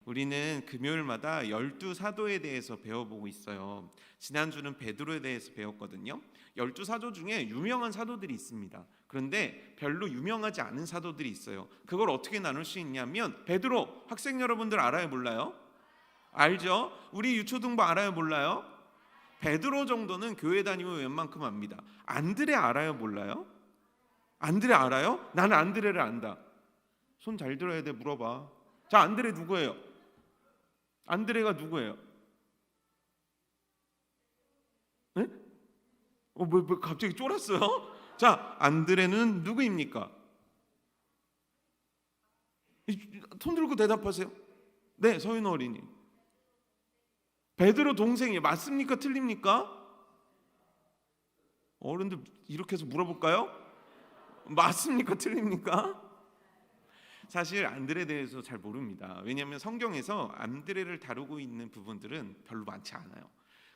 우리는 금요일마다 12사도에 대해서 배워보고 있어요. 지난주는 베드로에 대해서 배웠거든요. 12사도 중에 유명한 사도들이 있습니다. 그런데 별로 유명하지 않은 사도들이 있어요. 그걸 어떻게 나눌 수 있냐면, 베드로 학생 여러분들 알아요, 몰라요? 알죠? 우리 유초등부 알아요, 몰라요? 베드로 정도는 교회 다니면 웬만큼 압니다. 안드레 알아요, 몰라요? 안드레 알아요? 나는 안드레를 안다. 손 잘 들어야 돼. 물어봐. 자, 안드레 누구예요? 안드레가 누구예요? 네? 뭐 갑자기 쫄았어요? 자, 안드레는 누구입니까? 손 들고 대답하세요. 네, 서윤 어린이. 베드로 동생이 맞습니까? 틀립니까? 어른들 이렇게 해서 물어볼까요? 맞습니까? 틀립니까? 사실 안드레에 대해서 잘 모릅니다. 왜냐하면 성경에서 안드레를 다루고 있는 부분들은 별로 많지 않아요.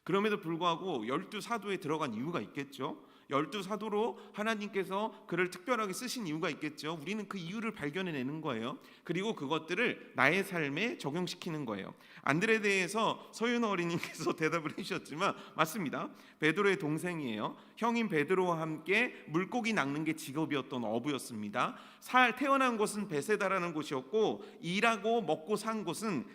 그럼에도 불구하고 12사도에 들어간 이유가 있겠죠. 12사도로 하나님께서 그를 특별하게 쓰신 이유가 있겠죠. 우리는 그 이유를 발견해내는 거예요. 그리고 그것들을 나의 삶에 적용시키는 거예요. 안드레에 대해서 서윤 어린이께서 대답을 해주셨지만 맞습니다. 베드로의 동생이에요. 형인 베드로와 함께 물고기 낚는 게 직업이었던 어부였습니다. 태어난 곳은 베세다라는 곳이었고 일하고 먹고 산 곳은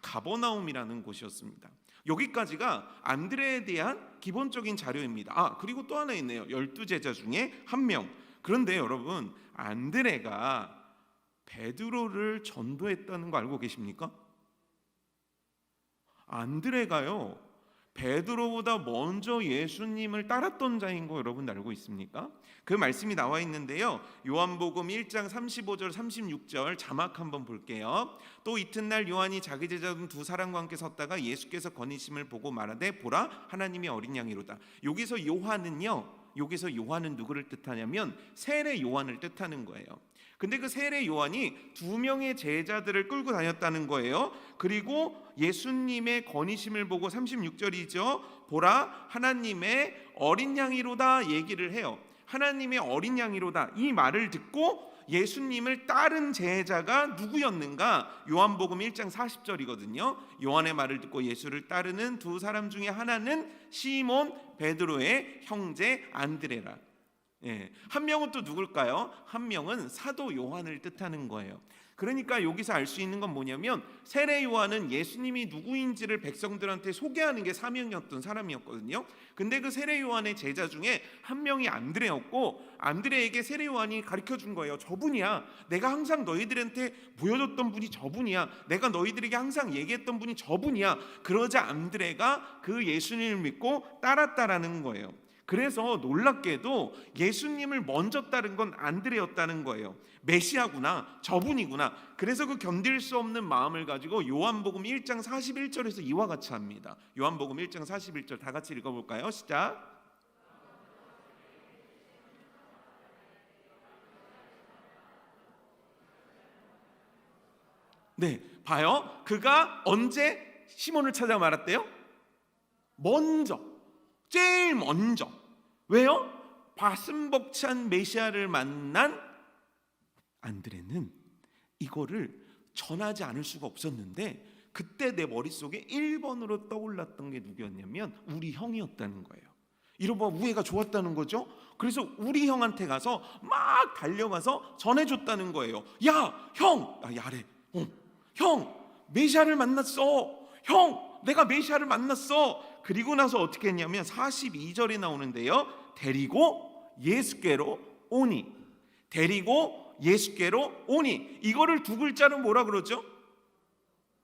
가버나움이라는 곳이었습니다. 여기까지가 안드레에 대한 기본적인 자료입니다. 그리고 또 하나 있네요. 12제자 중에 한 명. 그런데 여러분, 안드레가 베드로를 전도했다는 거 알고 계십니까? 안드레가요, 베드로보다 먼저 예수님을 따랐던 자인 거 여러분 알고 있습니까? 그 말씀이 나와 있는데요. 요한복음 1장 35절 36절 자막 한번 볼게요. 또 이튿날 요한이 자기 제자 중 두 사람과 함께 섰다가 예수께서 거니심을 보고 말하되 보라 하나님의 어린 양이로다. 여기서 요한은 누구를 뜻하냐면 세례 요한을 뜻하는 거예요. 근데 그 세례 요한이 두 명의 제자들을 끌고 다녔다는 거예요. 그리고 예수님의 건의심을 보고 36절이죠. 보라 하나님의 어린 양이로다 얘기를 해요. 하나님의 어린 양이로다 이 말을 듣고 예수님을 따른 제자가 누구였는가? 요한복음 1장 40절이거든요. 요한의 말을 듣고 예수를 따르는 두 사람 중에 하나는 시몬 베드로의 형제 안드레라. 한 명은 또 누굴까요? 한 명은 사도 요한을 뜻하는 거예요. 그러니까 여기서 알 수 있는 건 뭐냐면 세례 요한은 예수님이 누구인지를 백성들한테 소개하는 게 사명이었던 사람이었거든요. 근데 그 세례 요한의 제자 중에 한 명이 안드레였고 안드레에게 세례 요한이 가르쳐 준 거예요. 저분이야. 내가 항상 너희들한테 보여줬던 분이 저분이야. 내가 너희들에게 항상 얘기했던 분이 저분이야. 그러자 안드레가 그 예수님을 믿고 따랐다라는 거예요. 그래서 놀랍게도 예수님을 먼저 따른 건 안드레였다는 거예요. 메시아구나, 저분이구나. 그래서 그 견딜 수 없는 마음을 가지고 요한복음 1장 41절에서 이와 같이 합니다. 요한복음 1장 41절 다 같이 읽어볼까요? 시작. 네, 봐요. 그가 언제 시몬을 찾아 말았대요? 제일 먼저. 왜요? 바슴벅찬 메시아를 만난 안드레는 이거를 전하지 않을 수가 없었는데 그때 내 머릿속에 1번으로 떠올랐던 게 누구였냐면 우리 형이었다는 거예요. 이러면 우애가 좋았다는 거죠. 그래서 우리 형한테 가서 막 달려가서 전해줬다는 거예요. 야, 형! 야래. 형! 메시아를 만났어. 형! 내가 메시아를 만났어. 그리고 나서 어떻게 했냐면 42절에 나오는데요. 데리고 예수께로 오니. 이거를 두 글자로 뭐라 그러죠?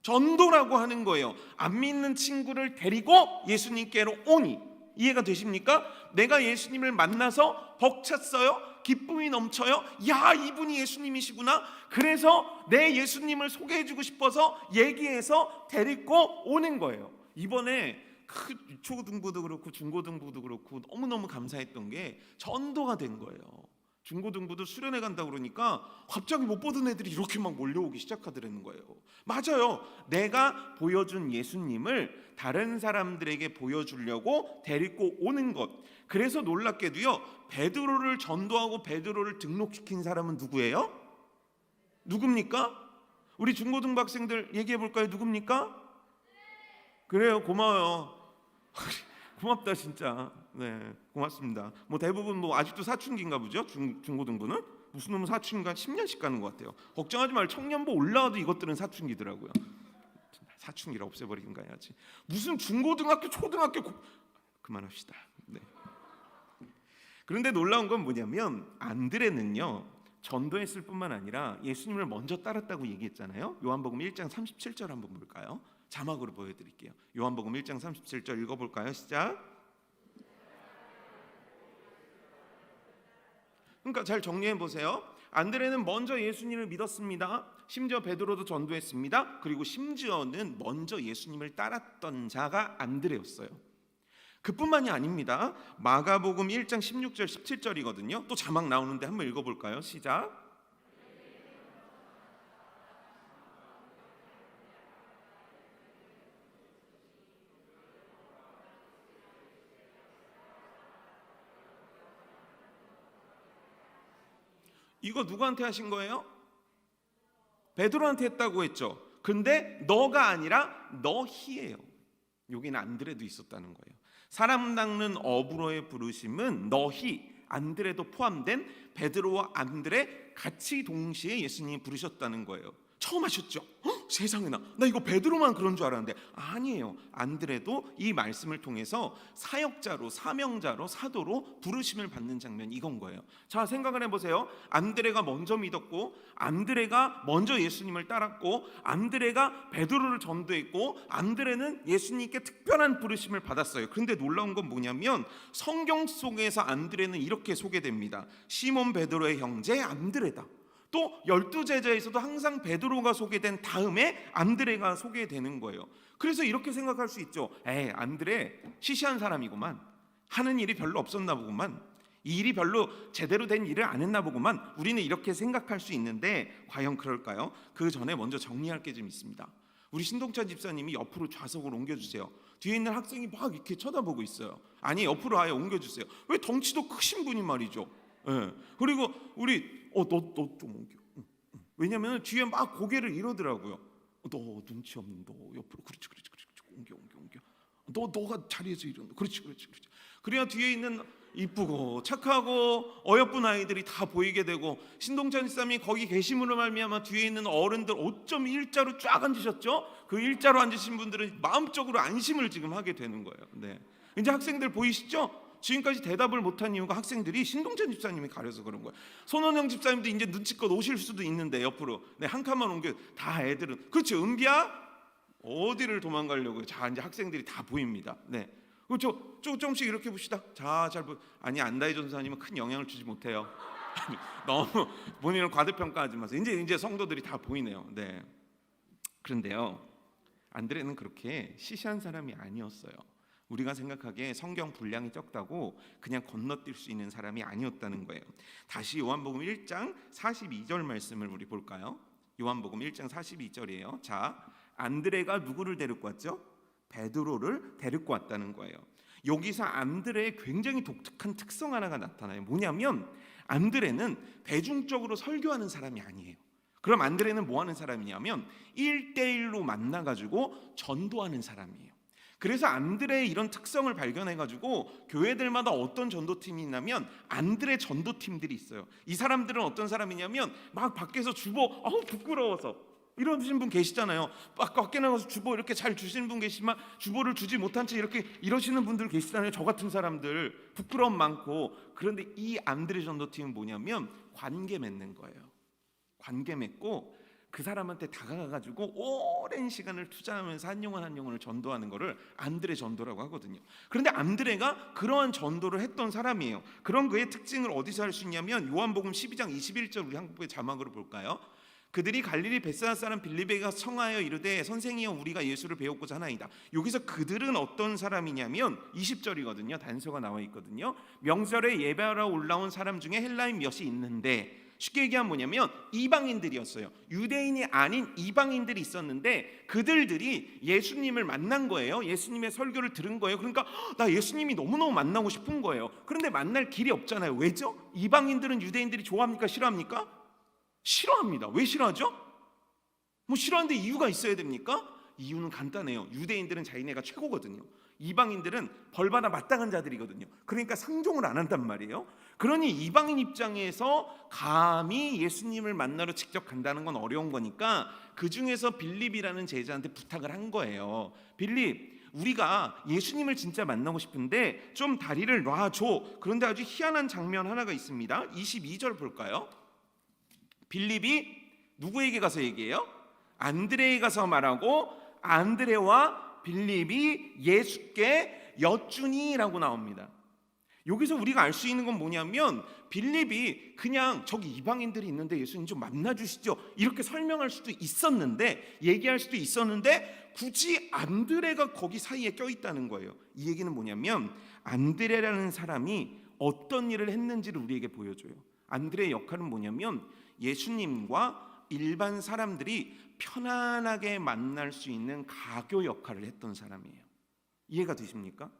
전도라고 하는 거예요. 안 믿는 친구를 데리고 예수님께로 오니. 이해가 되십니까? 내가 예수님을 만나서 벅찼어요. 기쁨이 넘쳐요. 야, 이분이 예수님이시구나. 그래서 내 예수님을 소개해주고 싶어서 얘기해서 데리고 오는 거예요. 이번에 초등부도 그렇고 중고등부도 그렇고 너무너무 감사했던 게 전도가 된 거예요. 중고등부도 수련회 간다고 그러니까 갑자기 못 보던 애들이 이렇게 막 몰려오기 시작하더라는 거예요. 맞아요. 내가 보여준 예수님을 다른 사람들에게 보여주려고 데리고 오는 것. 그래서 놀랍게도요, 베드로를 전도하고 베드로를 등록시킨 사람은 누구예요? 누굽니까? 우리 중고등부 학생들 얘기해 볼까요? 누굽니까? 그래요, 고마워요. 고맙다 진짜. 네, 고맙습니다. 뭐 대부분 뭐 아직도 사춘기인가 보죠. 중고등부는 무슨 놈은 사춘기가 10년씩 가는 것 같아요. 걱정하지 말고 청년부 올라와도 이것들은 사춘기더라고요. 사춘기를 없애버리긴가 해야지. 무슨 중고등학교, 초등학교 그만합시다. 네. 그런데 놀라운 건 뭐냐면 안드레는요, 전도했을 뿐만 아니라 예수님을 먼저 따랐다고 얘기했잖아요. 요한복음 1장 37절 한번 볼까요? 자막으로 보여드릴게요. 요한복음 1장 37절 읽어볼까요? 시작. 그러니까 잘 정리해 보세요. 안드레는 먼저 예수님을 믿었습니다. 심지어 베드로도 전도했습니다. 그리고 심지어는 먼저 예수님을 따랐던 자가 안드레였어요. 그뿐만이 아닙니다. 마가복음 1장 16절 17절이거든요. 또 자막 나오는데 한번 읽어볼까요? 시작. 이거 누구한테 하신 거예요? 베드로한테 했다고 했죠. 근데 너가 아니라 너희예요. 여기는 안드레도 있었다는 거예요. 사람 닦는 어부로의 부르심은 너희, 안드레도 포함된 베드로와 안드레 같이 동시에 예수님이 부르셨다는 거예요. 처음 하셨죠? 세상에나, 나 이거 베드로만 그런 줄 알았는데 아니에요. 안드레도 이 말씀을 통해서 사역자로, 사명자로, 사도로 부르심을 받는 장면, 이건 거예요. 자, 생각을 해보세요. 안드레가 먼저 믿었고, 안드레가 먼저 예수님을 따랐고, 안드레가 베드로를 전도했고, 안드레는 예수님께 특별한 부르심을 받았어요. 그런데 놀라운 건 뭐냐면 성경 속에서 안드레는 이렇게 소개됩니다. 시몬 베드로의 형제 안드레다. 또 12제자에서도 항상 베드로가 소개된 다음에 안드레가 소개되는 거예요. 그래서 이렇게 생각할 수 있죠. 안드레 시시한 사람이구만. 하는 일이 별로 없었나 보구만. 이 일이 별로 제대로 된 일을 안 했나 보구만. 우리는 이렇게 생각할 수 있는데 과연 그럴까요? 그 전에 먼저 정리할 게 좀 있습니다. 우리 신동찬 집사님이 옆으로 좌석을 옮겨주세요. 뒤에 있는 학생이 막 이렇게 쳐다보고 있어요. 아니, 옆으로 아예 옮겨주세요. 왜 덩치도 크신 분이 말이죠. 그리고 우리 너 좀 옮겨. 왜냐면 뒤에 막 고개를 이러더라고요. 너 눈치 없는, 너 옆으로. 그렇지 옮겨. 너가 자리에서 이런다. 그렇지. 그래야 뒤에 있는 이쁘고 착하고 어여쁜 아이들이 다 보이게 되고, 신동찬 집사님이 거기 계심으로 말미암아 뒤에 있는 어른들 어쩜 일자로 쫙 앉으셨죠? 그 일자로 앉으신 분들은 마음적으로 안심을 지금 하게 되는 거예요. 네. 이제 학생들 보이시죠? 지금까지 대답을 못한 이유가 학생들이 신동찬 집사님이 가려서 그런 거예요. 손원영 집사님도 이제 눈치껏 오실 수도 있는데 옆으로 한 칸만 옮겨. 다 애들은 그렇지, 은비야 어디를 도망가려고요? 자, 이제 학생들이 다 보입니다. 네, 그렇죠. 조금씩 이렇게 봅시다. 자, 아니, 안다희 전사님은 큰 영향을 주지 못해요. 너무 본인을 과대평가하지 마세요. 이제 성도들이 다 보이네요. 네. 그런데요, 안드레는 그렇게 시시한 사람이 아니었어요. 우리가 생각하기에 성경 분량이 적다고 그냥 건너뛸 수 있는 사람이 아니었다는 거예요. 다시 요한복음 1장 42절 말씀을 우리 볼까요? 요한복음 1장 42절이에요. 자, 안드레가 누구를 데리고 왔죠? 베드로를 데리고 왔다는 거예요. 여기서 안드레의 굉장히 독특한 특성 하나가 나타나요. 뭐냐면 안드레는 대중적으로 설교하는 사람이 아니에요. 그럼 안드레는 뭐 하는 사람이냐면 1대1로 만나가지고 전도하는 사람이에요. 그래서 안드레의 이런 특성을 발견해가지고 교회들마다 어떤 전도팀이 있냐면 안드레 전도팀들이 있어요. 이 사람들은 어떤 사람이냐면 막 밖에서 주보 부끄러워서 이러신 분 계시잖아요. 밖에 나가서 주보 이렇게 잘 주시는 분 계시지만 주보를 주지 못한 채 이렇게 이러시는 분들 계시잖아요. 저 같은 사람들 부끄러움 많고. 그런데 이 안드레 전도팀은 뭐냐면 관계 맺는 거예요. 관계 맺고 그 사람한테 다가가가지고 오랜 시간을 투자하면서 한 영혼을 전도하는 거를 안드레 전도라고 하거든요. 그런데 안드레가 그러한 전도를 했던 사람이에요. 그런 그의 특징을 어디서 할 수 있냐면 요한복음 12장 21절 우리 한국의 자막으로 볼까요? 그들이 갈릴리 벳사다 사람 빌립에게 가서 청하여 이르되 선생이여 우리가 예수를 배웠고자 하나이다. 여기서 그들은 어떤 사람이냐면 20절이거든요. 단서가 나와 있거든요. 명절에 예배하러 올라온 사람 중에 헬라인 몇이 있는데, 쉽게 얘기하면 뭐냐면 이방인들이었어요. 유대인이 아닌 이방인들이 있었는데 그들이 예수님을 만난 거예요. 예수님의 설교를 들은 거예요. 그러니까 나 예수님이 너무너무 만나고 싶은 거예요. 그런데 만날 길이 없잖아요. 왜죠? 이방인들은 유대인들이 좋아합니까? 싫어합니까? 싫어합니다. 왜 싫어하죠? 뭐 싫어하는데 이유가 있어야 됩니까? 이유는 간단해요. 유대인들은 자기네가 최고거든요. 이방인들은 벌받아 마땅한 자들이거든요. 그러니까 상종을 안 한단 말이에요. 그러니 이방인 입장에서 감히 예수님을 만나러 직접 간다는 건 어려운 거니까 그 중에서 빌립이라는 제자한테 부탁을 한 거예요. 빌립, 우리가 예수님을 진짜 만나고 싶은데 좀 다리를 놔줘. 그런데 아주 희한한 장면 하나가 있습니다. 22절 볼까요? 빌립이 누구에게 가서 얘기해요? 안드레에게 가서 말하고 안드레와 빌립이 예수께 여쭈니라고 나옵니다. 여기서 우리가 알 수 있는 건 뭐냐면 빌립이 그냥 저기 이방인들이 있는데 예수님 좀 만나주시죠 이렇게 설명할 수도 있었는데, 얘기할 수도 있었는데 굳이 안드레가 거기 사이에 껴있다는 거예요. 이 얘기는 뭐냐면 안드레라는 사람이 어떤 일을 했는지를 우리에게 보여줘요. 안드레의 역할은 뭐냐면 예수님과 일반 사람들이 편안하게 만날 수 있는 가교 역할을 했던 사람이에요. 이해가 되십니까?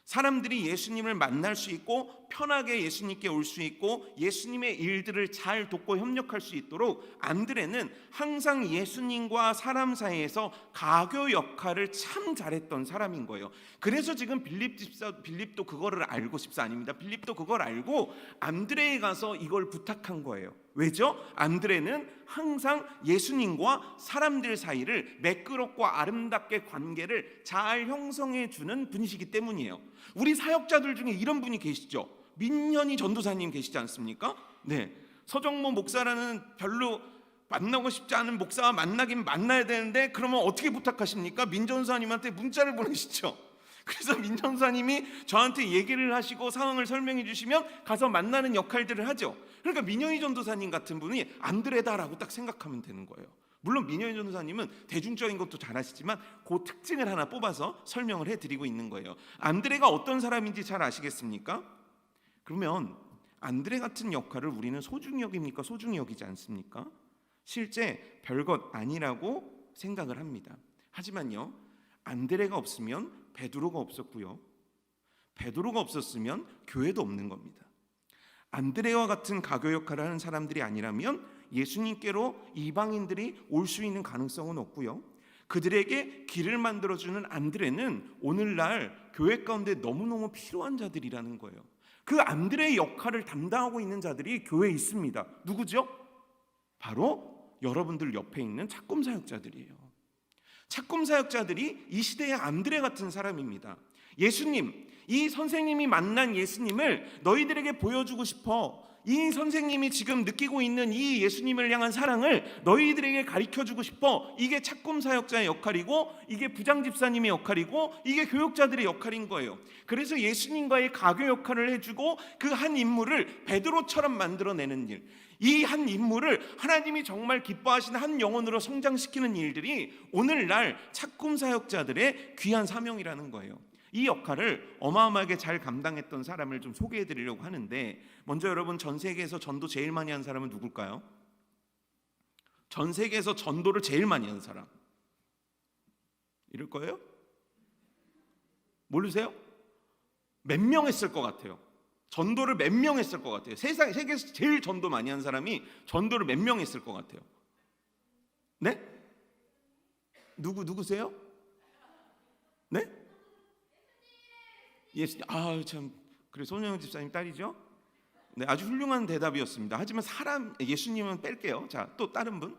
사람들이 예수님을 만날 수 있고 편하게 예수님께 올 수 있고 예수님의 일들을 잘 돕고 협력할 수 있도록 안드레는 항상 예수님과 사람 사이에서 가교 역할을 참 잘했던 사람인 거예요. 그래서 지금 빌립도 그거를 알고 집사 아닙니다. 빌립도 그걸 알고 안드레에 가서 이걸 부탁한 거예요. 왜죠? 안드레는 항상 예수님과 사람들 사이를 매끄럽고 아름답게 관계를 잘 형성해 주는 분이시기 때문이에요. 우리 사역자들 중에 이런 분이 계시죠. 민현이 전도사님 계시지 않습니까? 네, 서정모 목사라는 별로 만나고 싶지 않은 목사와 만나긴 만나야 되는데 그러면 어떻게 부탁하십니까? 민 전도사님한테 문자를 보내시죠. 그래서 민 전도사님이 저한테 얘기를 하시고 상황을 설명해 주시면 가서 만나는 역할들을 하죠. 그러니까 민현이 전도사님 같은 분이 안드레다라고 딱 생각하면 되는 거예요. 물론 민현이 전도사님은 대중적인 것도 잘하시지만 그 특징을 하나 뽑아서 설명을 해드리고 있는 거예요. 안드레가 어떤 사람인지 잘 아시겠습니까? 그러면 안드레 같은 역할을 우리는 소중히 여깁니까? 소중히 여기지 않습니까? 실제 별것 아니라고 생각을 합니다. 하지만요, 안드레가 없으면 베드로가 없었고요, 베드로가 없었으면 교회도 없는 겁니다. 안드레와 같은 가교 역할을 하는 사람들이 아니라면 예수님께로 이방인들이 올 수 있는 가능성은 없고요, 그들에게 길을 만들어주는 안드레는 오늘날 교회 가운데 너무너무 필요한 자들이라는 거예요. 그 안드레의 역할을 담당하고 있는 자들이 교회에 있습니다. 누구죠? 바로 여러분들 옆에 있는 착검 사역자들이에요. 착검 사역자들이 이 시대의 안드레 같은 사람입니다. 예수님, 이 선생님이 만난 예수님을 너희들에게 보여주고 싶어. 이 선생님이 지금 느끼고 있는 이 예수님을 향한 사랑을 너희들에게 가르쳐주고 싶어. 이게 착검 사역자의 역할이고, 이게 부장 집사님의 역할이고, 이게 교육자들의 역할인 거예요. 그래서 예수님과의 가교 역할을 해주고 그 한 인물을 베드로처럼 만들어내는 일, 이 한 인물을 하나님이 정말 기뻐하시는 한 영혼으로 성장시키는 일들이 오늘날 착검 사역자들의 귀한 사명이라는 거예요. 이 역할을 어마어마하게 잘 감당했던 사람을 좀 소개해 드리려고 하는데, 먼저 여러분, 전 세계에서 전도 제일 많이 한 사람은 누굴까요? 전 세계에서 전도를 제일 많이 한 사람 이럴 거예요? 모르세요? 몇 명 했을 것 같아요? 전도를 몇 명 했을 것 같아요? 세계에서 제일 전도 많이 한 사람이 전도를 몇 명 했을 것 같아요? 네? 누구세요? 네? 예수님. 아, 참, 그래, 손영은 집사님 딸이죠? 네, 아주 훌륭한 대답이었습니다. 하지만 예수님은 뺄게요. 자, 또 다른 분.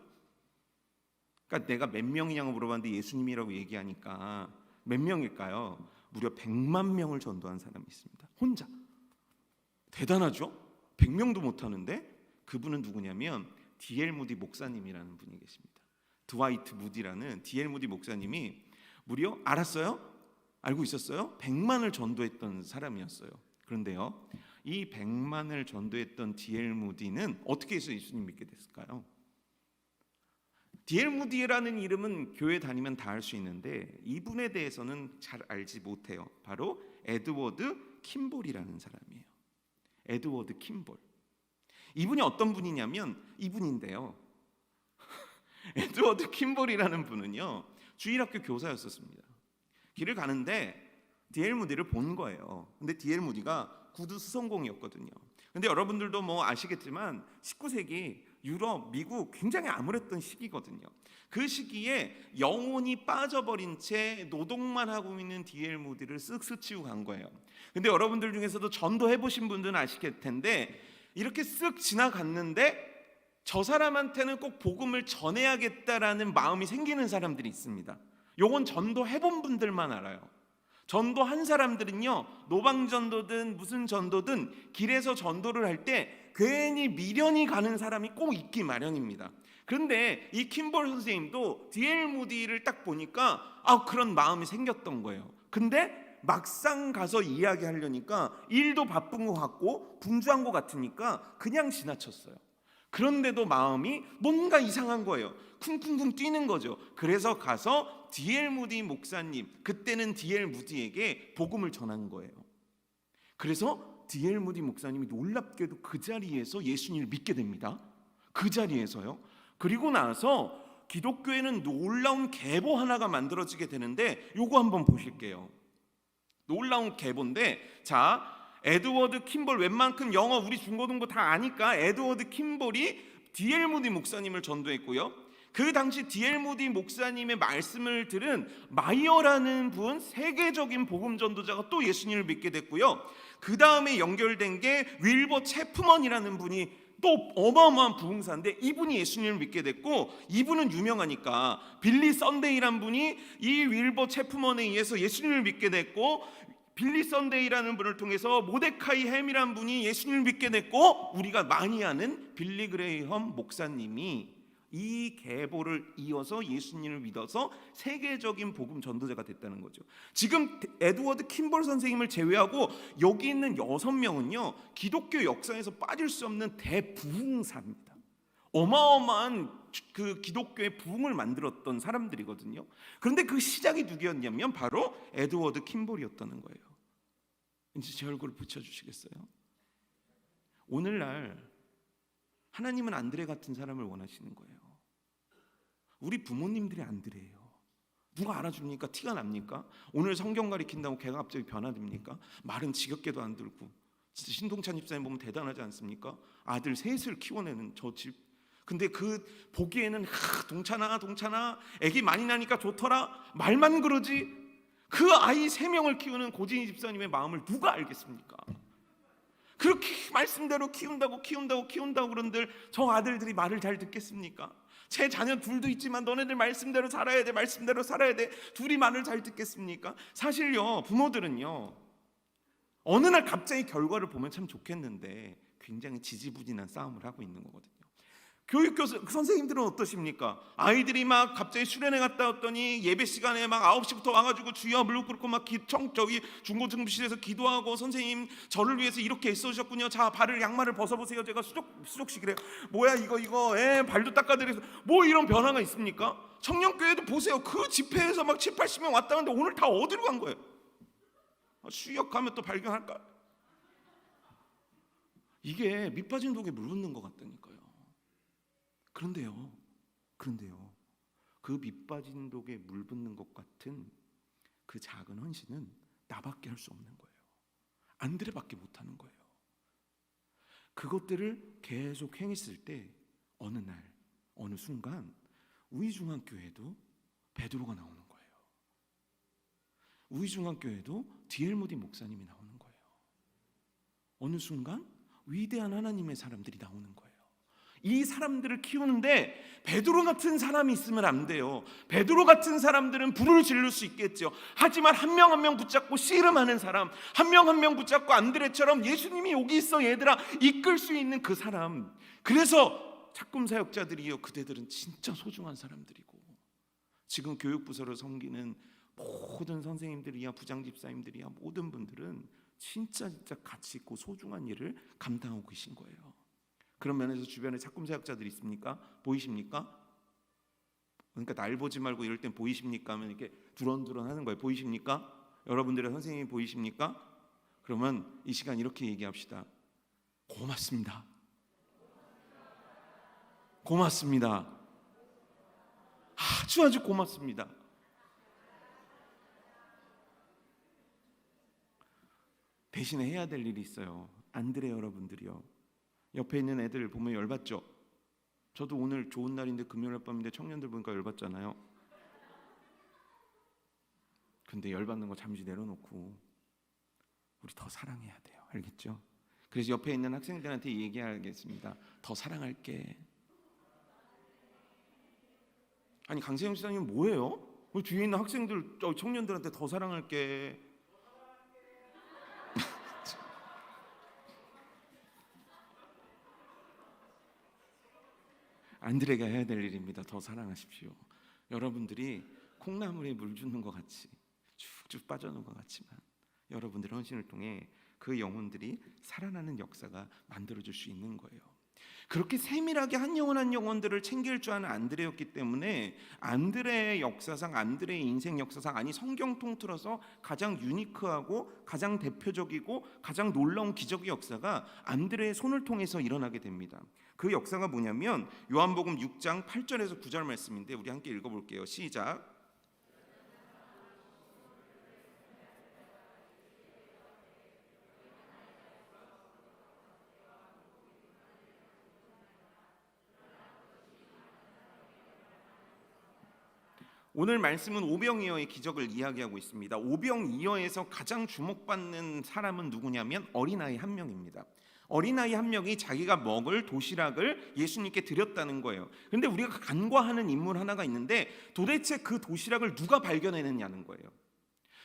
그러니까 내가 몇 명이냐고 물어봤는데 예수님이라고 얘기하니까 몇 명일까요? 무려 100만 명을 전도한 사람이 있습니다. 혼자. 대단하죠? 100명도 못하는데 그분은 누구냐면 D.L. 무디 목사님이라는 분이 계십니다. 드와이트 무디라는 D.L. 무디 목사님이 무려, 알았어요? 알고 있었어요? 100만을 전도했던 사람이었어요. 그런데요, 이 100만을 전도했던 D.L. 무디는 어떻게 해서 예수님 믿게 됐을까요? D.L. 무디라는 이름은 교회 다니면 다 알 수 있는데 이분에 대해서는 잘 알지 못해요. 바로 에드워드 킴볼이라는 사람이에요. 에드워드 킴볼. 이분이 어떤 분이냐면 이분인데요. 에드워드 킴볼이라는 분은요, 주일학교 교사였었습니다. 길을 가는데 D.L. 무디를 본 거예요. 근데 D.L. 무디가 구두 수성공이었거든요. 근데 여러분들도 뭐 아시겠지만 19세기 유럽, 미국 굉장히 암울했던 시기거든요. 그 시기에 영혼이 빠져버린 채 노동만 하고 있는 D.L. 무디를 쓱 스치고 간 거예요. 근데 여러분들 중에서도 전도 해보신 분들은 아시겠 텐데 이렇게 쓱 지나갔는데 저 사람한테는 꼭 복음을 전해야겠다라는 마음이 생기는 사람들이 있습니다. 요건 전도 해본 분들만 알아요. 전도한 사람들은요, 노방전도든 무슨 전도든 길에서 전도를 할 때 괜히 미련이 가는 사람이 꼭 있기 마련입니다. 그런데 이 킴볼 선생님도 D.L. 무디를 딱 보니까 그런 마음이 생겼던 거예요. 근데 막상 가서 이야기하려니까 일도 바쁜 것 같고 분주한 것 같으니까 그냥 지나쳤어요. 그런데도 마음이 뭔가 이상한 거예요. 쿵쿵쿵 뛰는 거죠. 그래서 가서 D.L. 무디 목사님, 그때는 D.L. 무디에게 복음을 전한 거예요. 그래서 D.L. 무디 목사님이 놀랍게도 그 자리에서 예수님을 믿게 됩니다. 그 자리에서요. 그리고 나서 기독교에는 놀라운 계보 하나가 만들어지게 되는데 요거 한번 보실게요. 놀라운 계보인데, 자, 에드워드 킴볼, 웬만큼 영어 우리 중고등부 다 아니까 에드워드 킴볼이 D.L. 무디 목사님을 전도했고요. 그 당시 D.L. 무디 목사님의 말씀을 들은 마이어라는 분, 세계적인 복음 전도자가 또 예수님을 믿게 됐고요. 그 다음에 연결된 게 윌버 체프먼이라는 분이 또 어마어마한 부흥사인데 이분이 예수님을 믿게 됐고, 이분은 유명하니까 빌리 썬데이라는 분이 이 윌버 체프먼에 의해서 예수님을 믿게 됐고, 빌리 썬데이라는 분을 통해서 모데카이 햄이라는 분이 예수님을 믿게 됐고, 우리가 많이 아는 빌리 그레이엄 목사님이 이 계보를 이어서 예수님을 믿어서 세계적인 복음 전도자가 됐다는 거죠. 지금 에드워드 킴볼 선생님을 제외하고 여기 있는 6명은요 기독교 역사에서 빠질 수 없는 대부흥사입니다. 어마어마한 그 기독교의 부흥을 만들었던 사람들이거든요. 그런데 그 시작이 누구였냐면 바로 에드워드 킴볼이었다는 거예요. 이제 제 얼굴을 붙여주시겠어요? 오늘날 하나님은 안드레 같은 사람을 원하시는 거예요. 우리 부모님들이 안드레예요. 누가 알아줍니까? 티가 납니까? 오늘 성경 가리킨다고 걔가 갑자기 변화됩니까? 말은 지겹게도 안 들고. 진짜 신동찬 집사님 보면 대단하지 않습니까? 아들 셋을 키워내는 저 집. 근데 그 보기에는 동찬아 애기 많이 나니까 좋더라 말만 그러지, 그 아이 3명을 키우는 고진희 집사님의 마음을 누가 알겠습니까? 그렇게 말씀대로 키운다고 그런들 저 아들들이 말을 잘 듣겠습니까? 제 자녀 둘도 있지만 너네들 말씀대로 살아야 돼. 둘이 말을 잘 듣겠습니까? 사실요, 부모들은요 어느 날 갑자기 결과를 보면 참 좋겠는데 굉장히 지지부진한 싸움을 하고 있는 거거든요. 교육교수 선생님들은 어떠십니까? 아이들이 막 갑자기 수련회 갔다 왔더니 예배 시간에 막 9시부터 와가지고 주여 무릎 꿇고 막 저기 중고등부실에서 기도하고, 선생님 저를 위해서 이렇게 애써주셨군요. 자, 발을 양말을 벗어보세요. 제가 수족식이래요. 뭐야 이거 발도 닦아드려서 뭐 이런 변화가 있습니까? 청년교회도 보세요. 그 집회에서 막 7, 80명 왔다 갔는데 오늘 다 어디로 간 거예요? 수역 가면 또 발견할까? 이게 밑빠진 독에 물 붓는 것 같다니까요. 그런데요, 그 밑빠진 독에 물 붓는 것 같은 그 작은 헌신은 나밖에 할 수 없는 거예요. 안드레밖에 못하는 거예요. 그것들을 계속 행했을 때 어느 날, 어느 순간 우이중앙교회도 베드로가 나오는 거예요. 우이중앙교회도 D.L. 무디 목사님이 나오는 거예요. 어느 순간 위대한 하나님의 사람들이 나오는 거예요. 이 사람들을 키우는데 베드로 같은 사람이 있으면 안 돼요. 베드로 같은 사람들은 불을 지를 수 있겠죠. 하지만 한 명 한 명 붙잡고 씨름하는 사람, 한 명 한 명 붙잡고 안드레처럼 예수님이 여기 있어 얘들아 이끌 수 있는 그 사람. 그래서 착금 사역자들이요, 그대들은 진짜 소중한 사람들이고, 지금 교육부서를 섬기는 모든 선생님들이야, 부장집사님들이야, 모든 분들은 진짜 가치 있고 소중한 일을 감당하고 계신 거예요. 그런 면에서 주변에 착금 사역자들이 있습니까? 보이십니까? 그러니까 날 보지 말고 이럴 땐 보이십니까? 하면 이렇게 두런두런 하는 거예요. 보이십니까? 여러분들의 선생님이 보이십니까? 그러면 이 시간 이렇게 얘기합시다. 고맙습니다. 아주 고맙습니다. 대신에 해야 될 일이 있어요. 안드레 여러분들이요, 옆에 있는 애들 보면 열받죠? 저도 오늘 좋은 날인데 금요일 밤인데 청년들 보니까 열받잖아요. 근데 열받는 거 잠시 내려놓고 우리 더 사랑해야 돼요. 알겠죠? 그래서 옆에 있는 학생들한테 얘기하겠습니다. 더 사랑할게. 아니 강세영 시장님 뭐예요? 왜 뒤에 있는 학생들 청년들한테 더 사랑할게. 안드레가 해야 될 일입니다. 더 사랑하십시오. 여러분들이 콩나물에 물 주는 것 같이 쭉쭉 빠져는 것 같지만 여러분들의 헌신을 통해 그 영혼들이 살아나는 역사가 만들어질 수 있는 거예요. 그렇게 세밀하게 한 영혼 한 영혼들을 챙길 줄 아는 안드레였기 때문에 안드레의 역사상, 안드레의 인생 역사상, 아니 성경 통틀어서 가장 유니크하고 가장 대표적이고 가장 놀라운 기적의 역사가 안드레의 손을 통해서 일어나게 됩니다. 그 역사가 뭐냐면 요한복음 6장 8절에서 9절 말씀인데 우리 함께 읽어볼게요. 시작. 오늘 말씀은 오병이어의 기적을 이야기하고 있습니다. 오병이어에서 가장 주목받는 사람은 누구냐면 어린아이 한 명입니다. 어린아이 한 명이 자기가 먹을 도시락을 예수님께 드렸다는 거예요. 그런데 우리가 간과하는 인물 하나가 있는데 도대체 그 도시락을 누가 발견해냈냐는 거예요.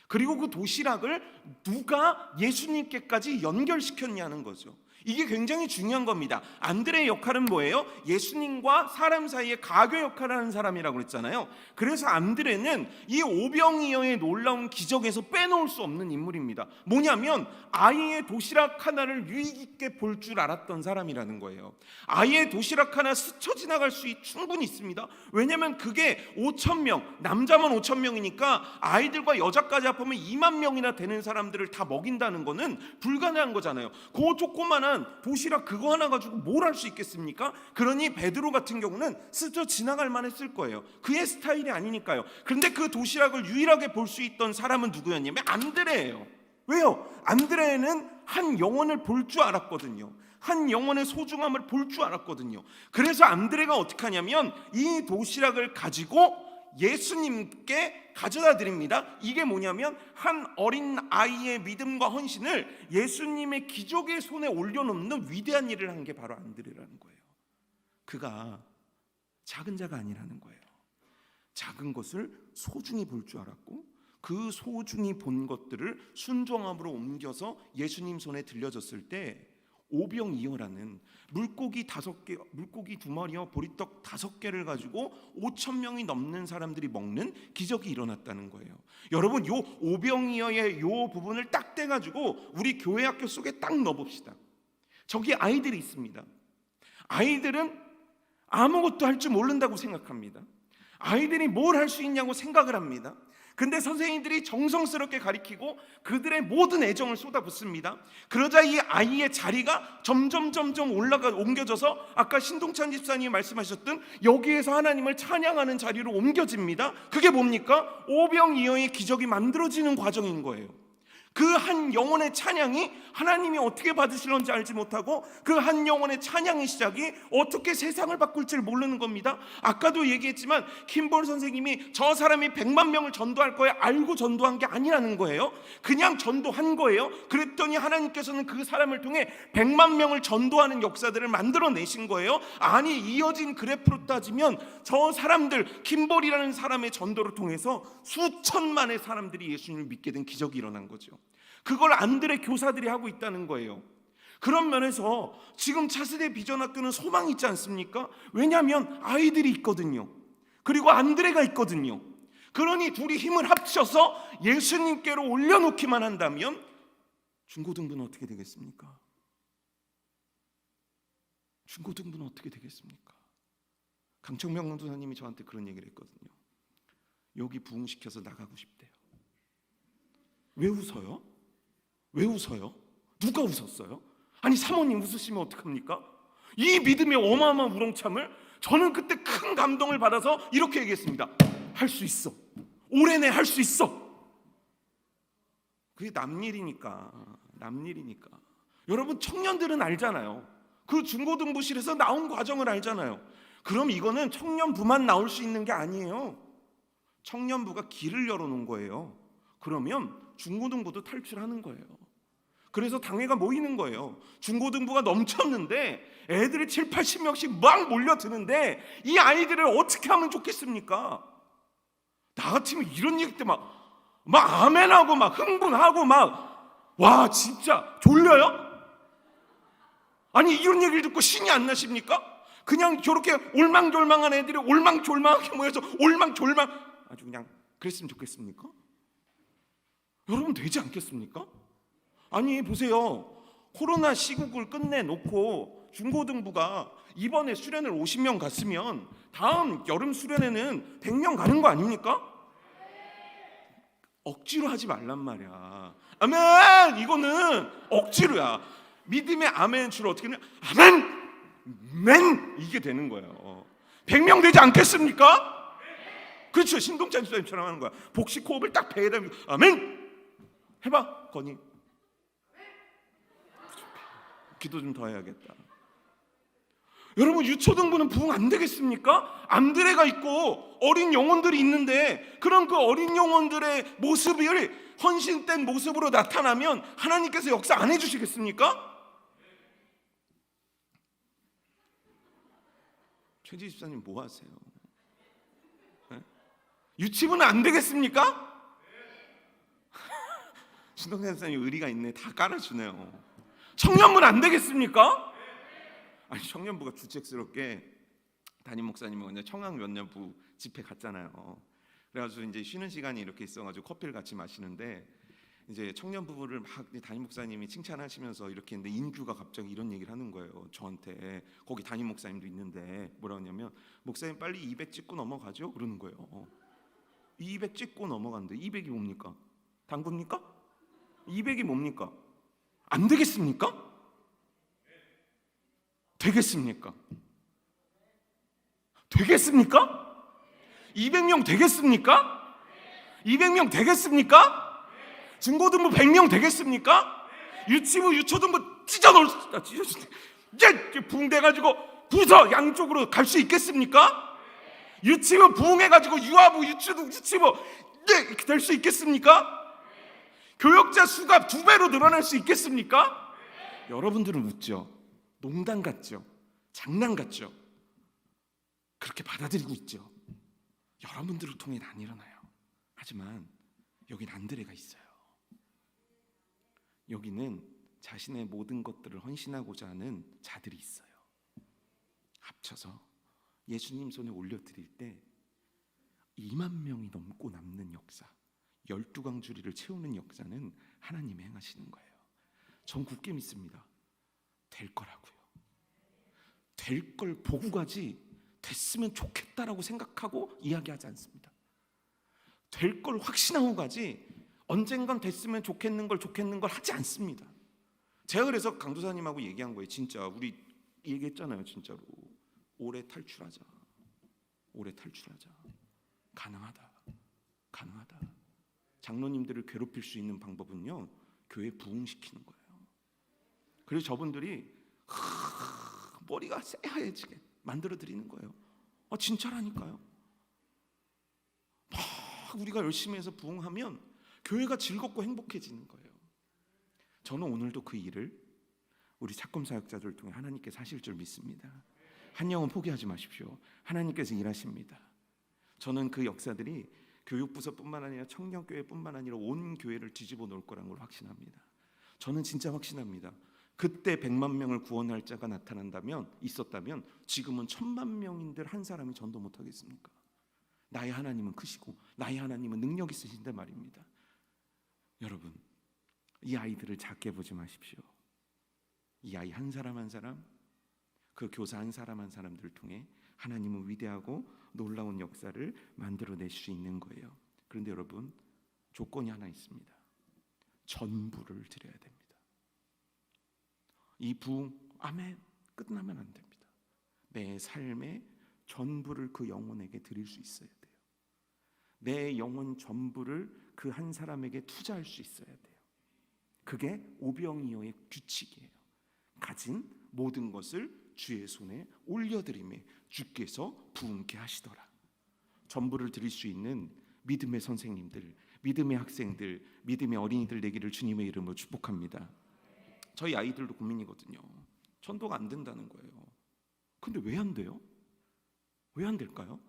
그리고 그 도시락을 누가 예수님께까지 연결시켰냐는 거죠. 이게 굉장히 중요한 겁니다. 안드레의 역할은 뭐예요? 예수님과 사람 사이에 가교 역할을 하는 사람이라고 그랬잖아요. 그래서 안드레는 이 오병이어의 놀라운 기적에서 빼놓을 수 없는 인물입니다. 뭐냐면 아이의 도시락 하나를 유익 있게 볼 줄 알았던 사람이라는 거예요. 아이의 도시락 하나 스쳐 지나갈 수 충분히 있습니다. 왜냐하면 그게 5,000명, 남자만 5,000명이니까 아이들과 여자까지 합하면 2만 명이나 되는 사람들을 다 먹인다는 거는 불가능한 거잖아요. 그 조그만한 도시락 그거 하나 가지고 뭘 할 수 있겠습니까? 그러니 베드로 같은 경우는 스쳐 지나갈 만했을 거예요. 그의 스타일이 아니니까요. 그런데 그 도시락을 유일하게 볼 수 있던 사람은 누구였냐면 안드레예요. 왜요? 안드레는 한 영혼을 볼 줄 알았거든요. 한 영혼의 소중함을 볼 줄 알았거든요. 그래서 안드레가 어떻게 하냐면 이 도시락을 가지고 예수님께 가져다 드립니다. 이게 뭐냐면 한 어린 아이의 믿음과 헌신을 예수님의 기적의 손에 올려놓는 위대한 일을 한 게 바로 안드레라는 거예요. 그가 작은 자가 아니라는 거예요. 작은 것을 소중히 볼 줄 알았고 그 소중히 본 것들을 순종함으로 옮겨서 예수님 손에 들려줬을 때 오병이어라는 물고기 5개, 물고기 2마리와 보리떡 5개를 가지고 5,000명이 넘는 사람들이 먹는 기적이 일어났다는 거예요. 여러분, 요 오병이어의 요 부분을 딱 떼가지고 우리 교회 학교 속에 딱 넣어봅시다. 저기 아이들이 있습니다. 아이들은 아무것도 할 줄 모른다고 생각합니다. 아이들이 뭘 할 수 있냐고 생각을 합니다. 근데 선생님들이 정성스럽게 가르치고 그들의 모든 애정을 쏟아붓습니다. 그러자 이 아이의 자리가 점점 옮겨져서 아까 신동찬 집사님이 말씀하셨던 여기에서 하나님을 찬양하는 자리로 옮겨집니다. 그게 뭡니까? 오병이어의 기적이 만들어지는 과정인 거예요. 그 한 영혼의 찬양이 하나님이 어떻게 받으실런지 알지 못하고 그 한 영혼의 찬양의 시작이 어떻게 세상을 바꿀지 모르는 겁니다. 아까도 얘기했지만 킴볼 선생님이 저 사람이 100만 명을 전도할 거에 알고 전도한 게 아니라는 거예요. 그냥 전도한 거예요. 그랬더니 하나님께서는 그 사람을 통해 100만 명을 전도하는 역사들을 만들어내신 거예요. 아니, 이어진 그래프로 따지면 저 사람들, 킴볼이라는 사람의 전도를 통해서 수천만의 사람들이 예수님을 믿게 된 기적이 일어난 거죠. 그걸 안드레 교사들이 하고 있다는 거예요. 그런 면에서 지금 차세대 비전학교는 소망이 있지 않습니까? 왜냐하면 아이들이 있거든요. 그리고 안드레가 있거든요. 그러니 둘이 힘을 합쳐서 예수님께로 올려놓기만 한다면 중고등부는 어떻게 되겠습니까? 중고등부는 어떻게 되겠습니까? 강청명 전도사님이 저한테 그런 얘기를 했거든요. 여기 부흥시켜서 나가고 싶대요. 왜 웃어요? 왜 웃어요? 누가 웃었어요? 아니, 사모님 웃으시면 어떡합니까? 이 믿음의 어마어마한 우렁참을 저는 그때 큰 감동을 받아서 이렇게 얘기했습니다. 할 수 있어. 올해내 할 수 있어. 그게 남일이니까. 여러분, 청년들은 알잖아요. 그 중고등부실에서 나온 과정을 알잖아요. 그럼 이거는 청년부만 나올 수 있는 게 아니에요. 청년부가 길을 열어놓은 거예요. 그러면 중고등부도 탈출하는 거예요. 그래서 당회가 모이는 거예요. 중고등부가 넘쳤는데 애들이 7, 80명씩 막 몰려드는데 이 아이들을 어떻게 하면 좋겠습니까? 나 같으면 이런 얘기 때 막 아멘하고 막 흥분하고 막, 와 진짜 졸려요? 아니 이런 얘기를 듣고 신이 안 나십니까? 그냥 저렇게 올망졸망한 애들이 올망졸망하게 모여서 올망졸망 아주 그냥 그랬으면 좋겠습니까? 여러분 되지 않겠습니까? 아니 보세요. 코로나 시국을 끝내놓고 중고등부가 이번에 수련을 50명 갔으면 다음 여름 수련회는 100명 가는 거 아닙니까? 억지로 하지 말란 말이야. 아멘! 이거는 억지로야. 믿음의 아멘 주로 어떻게 하냐? 아멘! 맨! 이게 되는 거예요. 100명 되지 않겠습니까? 그렇죠. 신동찬 집사님처럼 하는 거야. 복식 호흡을 딱 배에다 아멘! 해봐 건이. 기도 좀 더 해야겠다. 여러분 유초등부는 부흥 안 되겠습니까? 암드레가 있고 어린 영혼들이 있는데 그럼 그 어린 영혼들의 모습이 헌신된 모습으로 나타나면 하나님께서 역사 안 해주시겠습니까? 최지 집사님 뭐 하세요? 네? 유치부는 안 되겠습니까? 신동찬 집사님 의리가 있네. 다 깔아주네요. 청년부는 안 되겠습니까? 아니 청년부가 주책스럽게 담임 목사님은 그냥 청학연년부 집회 갔잖아요. 그래가지고 이제 쉬는 시간이 이렇게 있어가지고 커피를 같이 마시는데 이제 청년부를 막 담임 목사님이 칭찬하시면서 이렇게 했는데 인규가 갑자기 이런 얘기를 하는 거예요. 저한테. 거기 담임 목사님도 있는데 뭐라고 하냐면 목사님 빨리 200 찍고 넘어가죠? 그러는 거예요. 200 찍고 넘어가는데 200이 뭡니까? 당구입니까? 200이 뭡니까? 안 되겠습니까? 되겠습니까? 되겠습니까? 200명 되겠습니까? 200명 되겠습니까? 중고등부 100명 되겠습니까? 유치부 유초등부 찢어놓을 이제 부흥돼가지고 부서 양쪽으로 갈 수 있겠습니까? 유치부 부흥해가지고 유아부 유치부 이제 될 수 있겠습니까? 교역자 수가 2배로 늘어날 수 있겠습니까? 여러분들은 웃죠. 농담 같죠. 장난 같죠. 그렇게 받아들이고 있죠. 여러분들을 통해 안 일어나요. 하지만 여긴 안드레가 있어요. 여기는 자신의 모든 것들을 헌신하고자 하는 자들이 있어요. 합쳐서 예수님 손에 올려드릴 때 2만 명이 넘고 남는 역사, 12광주리를 채우는 역사는 하나님이 행하시는 거예요. 전 굳게 믿습니다. 될 거라고요. 될 걸 보고 가지 됐으면 좋겠다라고 생각하고 이야기하지 않습니다. 될 걸 확신하고 가지 언젠간 됐으면 좋겠는 걸 하지 않습니다. 제가 그래서 강도사님하고 얘기한 거예요. 진짜 우리 얘기했잖아요. 진짜로 올해 탈출하자. 올해 탈출하자. 가능하다. 장로님들을 괴롭힐 수 있는 방법은요, 교회 부흥시키는 거예요. 그래서 저분들이 머리가 새하얘지게 만들어 드리는 거예요. 진짜라니까요. 막 우리가 열심히 해서 부흥하면 교회가 즐겁고 행복해지는 거예요. 저는 오늘도 그 일을 우리 사건 사역자들을 통해 하나님께서 하실 줄 믿습니다. 한 영혼 포기하지 마십시오. 하나님께서 일하십니다. 저는 그 역사들이 교육부서뿐만 아니라 청년교회뿐만 아니라 온 교회를 뒤집어 놓을 거라는 걸 확신합니다. 저는 진짜 확신합니다. 그때 100만 명을 구원할 자가 있었다면 지금은 1000만 명인들 한 사람이 전도 못하겠습니까? 나의 하나님은 크시고 나의 하나님은 능력 있으신데 말입니다. 여러분, 이 아이들을 작게 보지 마십시오. 이 아이 한 사람 한 사람, 그 교사 한 사람 한 사람들을 통해 하나님은 위대하고 놀라운 역사를 만들어낼 수 있는 거예요. 그런데 여러분, 조건이 하나 있습니다. 전부를 드려야 됩니다. 이 부흥, 아멘, 끝나면 안 됩니다. 내 삶의 전부를 그 영혼에게 드릴 수 있어야 돼요. 내 영혼 전부를 그 한 사람에게 투자할 수 있어야 돼요. 그게 오병이어의 규칙이에요. 가진 모든 것을 주의 손에 올려드림에 주께서 부흥케 하시더라. 전부를 드릴 수 있는 믿음의 선생님들, 믿음의 학생들, 믿음의 어린이들 되기를 주님의 이름으로 축복합니다. 저희 아이들도 고민이거든요. 전도가 안 된다는 거예요. 근데 왜 안 돼요? 왜 안 될까요?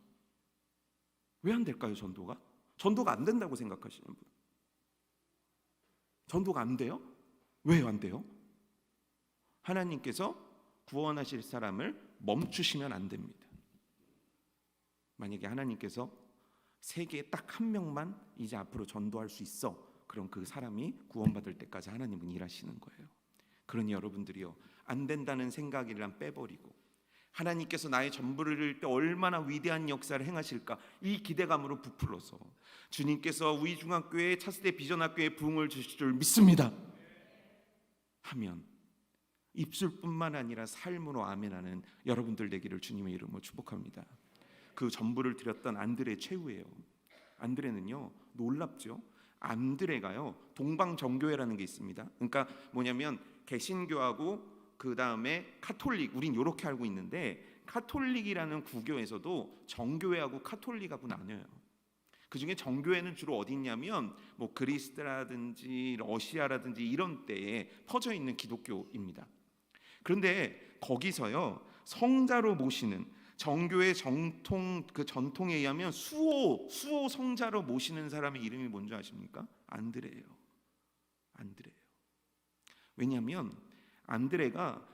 왜 안 될까요? 전도가 안 된다고 생각하시는 분, 전도가 안 돼요? 왜 안 돼요? 하나님께서 구원하실 사람을 멈추시면 안 됩니다. 만약에 하나님께서 세계에 딱 한 명만 이제 앞으로 전도할 수 있어, 그럼 그 사람이 구원받을 때까지 하나님은 일하시는 거예요. 그러니 여러분들이요, 안 된다는 생각이랑 빼버리고 하나님께서 나의 전부를 이룰 때 얼마나 위대한 역사를 행하실까, 이 기대감으로 부풀어서 주님께서 우리 중학교에 차세대 비전학교에 부흥을 주실 줄 믿습니다 하면 입술뿐만 아니라 삶으로 아멘하는 여러분들 되기를 주님의 이름으로 축복합니다. 그 전부를 드렸던 안드레 최후예요. 안드레는요, 놀랍죠. 안드레가요, 동방정교회라는 게 있습니다. 그러니까 뭐냐면 개신교하고 그 다음에 카톨릭, 우린 이렇게 알고 있는데 카톨릭이라는 구교에서도 정교회하고 카톨릭하고 나뉘어요. 그 중에 정교회는 주로 어디 있냐면 뭐 그리스라든지 러시아라든지 이런 데에 퍼져 있는 기독교입니다. 그런데 거기서요, 성자로 모시는 정교의 정통, 그 전통에 의하면 수호 성자로 모시는 사람의 이름이 뭔지 아십니까? 안드레예요. 안드레예요. 왜냐하면 안드레가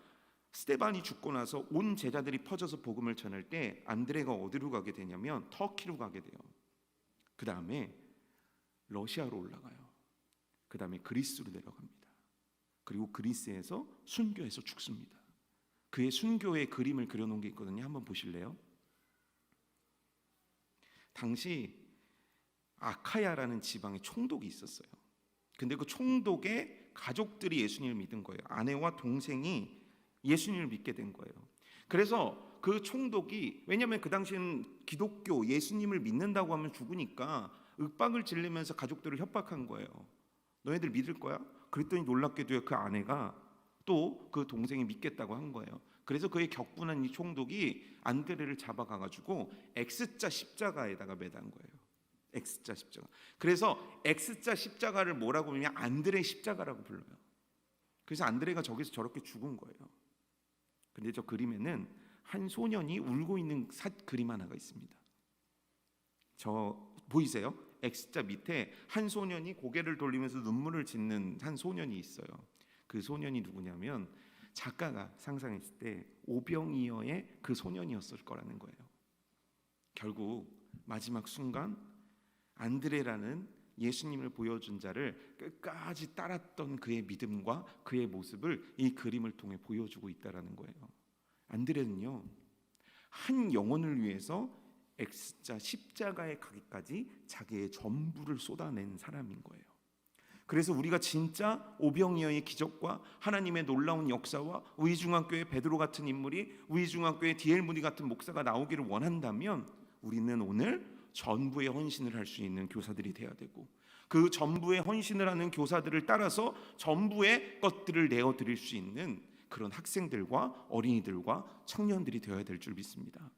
스데반이 죽고 나서 온 제자들이 퍼져서 복음을 전할 때 안드레가 어디로 가게 되냐면 터키로 가게 돼요. 그 다음에 러시아로 올라가요. 그 다음에 그리스로 내려갑니다. 그리고 그리스에서 순교해서 죽습니다. 그의 순교의 그림을 그려놓은 게 있거든요. 한번 보실래요? 당시 아카야라는 지방에 총독이 있었어요. 근데 그 총독의 가족들이 예수님을 믿은 거예요. 아내와 동생이 예수님을 믿게 된 거예요. 그래서 그 총독이, 왜냐하면 그 당시에는 기독교 예수님을 믿는다고 하면 죽으니까 윽박을 지르면서 가족들을 협박한 거예요. 너희들 믿을 거야? 그랬더니 놀랍게도요, 그 아내가 또 그 동생이 믿겠다고 한 거예요. 그래서 그의 격분한 이 총독이 안드레를 잡아가가지고 X자 십자가에다가 매단 거예요. X자 십자가. 그래서 X자 십자가를 뭐라고 부르냐? 안드레 십자가라고 불러요. 그래서 안드레가 저기서 저렇게 죽은 거예요. 근데 저 그림에는 한 소년이 울고 있는 그림 하나가 있습니다. 저 보이세요? X자 밑에 한 소년이 고개를 돌리면서 눈물을 짓는 한 소년이 있어요. 그 소년이 누구냐면 작가가 상상했을 때 오병이어의 그 소년이었을 거라는 거예요. 결국 마지막 순간 안드레라는 예수님을 보여준 자를 끝까지 따랐던 그의 믿음과 그의 모습을 이 그림을 통해 보여주고 있다라는 거예요. 안드레는요, 한 영혼을 위해서 X자 십자가에 가기까지 자기의 전부를 쏟아낸 사람인 거예요. 그래서 우리가 진짜 오병이어의 기적과 하나님의 놀라운 역사와 우리 중학교의 베드로 같은 인물이, 우리 중학교의 디엘 무디 같은 목사가 나오기를 원한다면 우리는 오늘 전부의 헌신을 할 수 있는 교사들이 돼야 되고, 그 전부의 헌신을 하는 교사들을 따라서 전부의 것들을 내어드릴 수 있는 그런 학생들과 어린이들과 청년들이 되어야 될 줄 믿습니다.